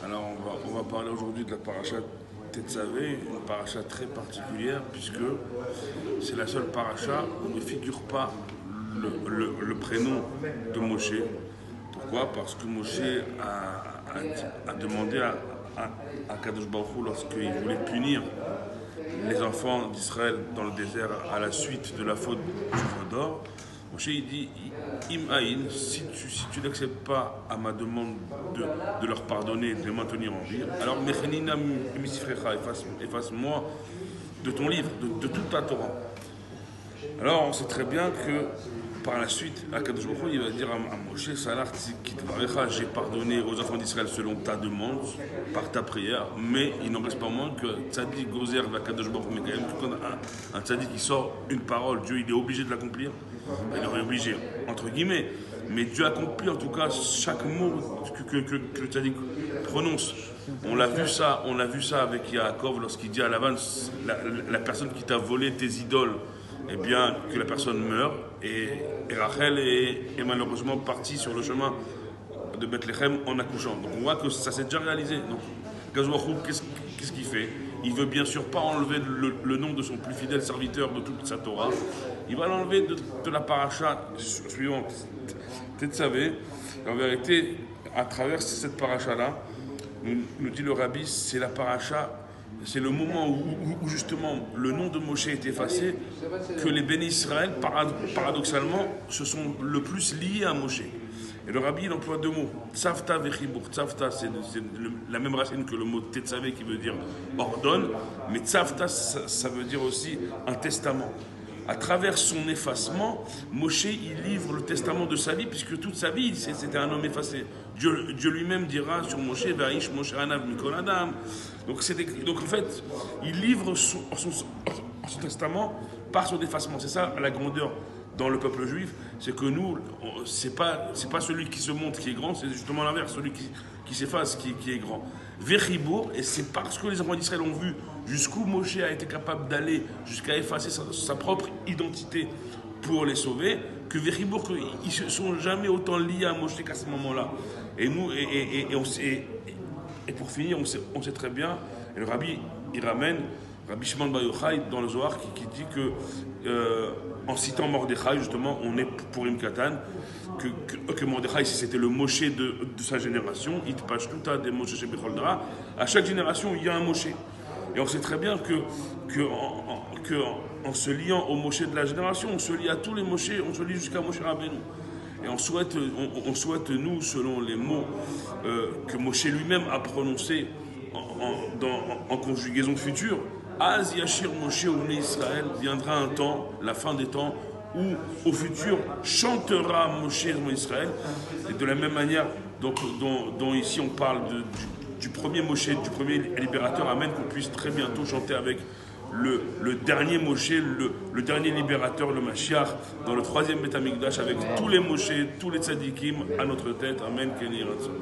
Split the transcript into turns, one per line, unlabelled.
Alors on va parler aujourd'hui de la paracha Tetzavé, une paracha très particulière puisque c'est la seule paracha où ne figure pas le prénom de Moshe. Pourquoi? Parce que Moshe a demandé à Kadosh Baruch Hu, lorsqu'il voulait punir les enfants d'Israël dans le désert à la suite de la faute du veau d'or, Moshe il dit Im Aïn, si tu n'acceptes pas à ma demande de leur pardonner, de les maintenir en vie, alors Mechenina Misifrecha, efface-moi de ton livre, de toute ta Torah. Alors on sait très bien que par la suite, Akadosh Baruch Hu, il va dire à Moshe, Salar Kitvarecha, j'ai pardonné aux enfants d'Israël selon ta demande, par ta prière, mais il n'en reste pas moins que Tzadik Gozer Akadosh Baruch Hu, mais quand même, quand un Tzadik qui sort une parole, Dieu il est obligé de l'accomplir. Il est obligé, entre guillemets, mais Dieu accomplit en tout cas chaque mot que le Tzadik prononce. On l'a vu ça avec Yaakov lorsqu'il dit à Lavan, la personne qui t'a volé tes idoles, eh bien, que la personne meurt. Et Rachel est malheureusement partie sur le chemin de Bethléem en accouchant. Donc on voit que ça s'est déjà réalisé. Donc Gazouachou, qu'est-ce qu'il fait? Il veut bien sûr pas enlever le nom de son plus fidèle serviteur de toute sa Torah. Il va l'enlever de la paracha suivante. Tetzavé, en vérité, à travers cette paracha-là, nous dit le Rabbi, c'est la paracha. C'est le moment où justement le nom de Moshe est effacé, que les bénis Israël, paradoxalement, se sont le plus liés à Moshe. Et le Rabbi, il emploie deux mots, Tzavta vechibur. Tzavta, c'est la même racine que le mot Tetzavé qui veut dire ordonne, mais Tzavta, ça veut dire aussi un testament. À travers son effacement, Moshe, il livre le testament de sa vie, puisque toute sa vie, c'était un homme effacé. Dieu lui-même dira sur Moshe, Vaïsh Moshe Anav Mikol Adam. Donc en fait, il livre son testament par son effacement. C'est ça la grandeur dans le peuple juif, c'est que nous, c'est pas celui qui se montre qui est grand, c'est justement l'inverse, celui qui s'efface qui est grand. Vechibour, et c'est parce que les enfants d'Israël ont vu jusqu'où Moshe a été capable d'aller jusqu'à effacer sa propre identité pour les sauver, que Vechibour, ils se sont jamais autant liés à Moshe qu'à ce moment-là. Et nous, et pour finir, on sait très bien, et le Rabbi, il ramène Rabbi Shimon Bar Yochai dans le Zohar qui dit que en citant Mordechai justement on est pour Katan que Mordechai c'était le Moshe de sa génération, il passe tout à des Moshe chez Becholdra, à chaque génération il y a un Moshe et on sait très bien que en se liant au Moshe de la génération on se lie à tous les Moshe, on se lie jusqu'à Moshe Rabbeinu. Et on souhaite, nous, selon les mots que Moshe lui-même a prononcés en conjugaison future, Az Yashir Moshe ou Israël, viendra un temps, la fin des temps, où au futur chantera Moshe ou Israël. Et de la même manière dont ici on parle du premier Moshe, du premier libérateur, Amen, qu'on puisse très bientôt chanter avec le dernier Moshe, le dernier libérateur, le Mashiach, dans le troisième Beth Amikdash, avec tous les Moshe, tous les tzadikim à notre tête. Amen. Kenny Ratzon.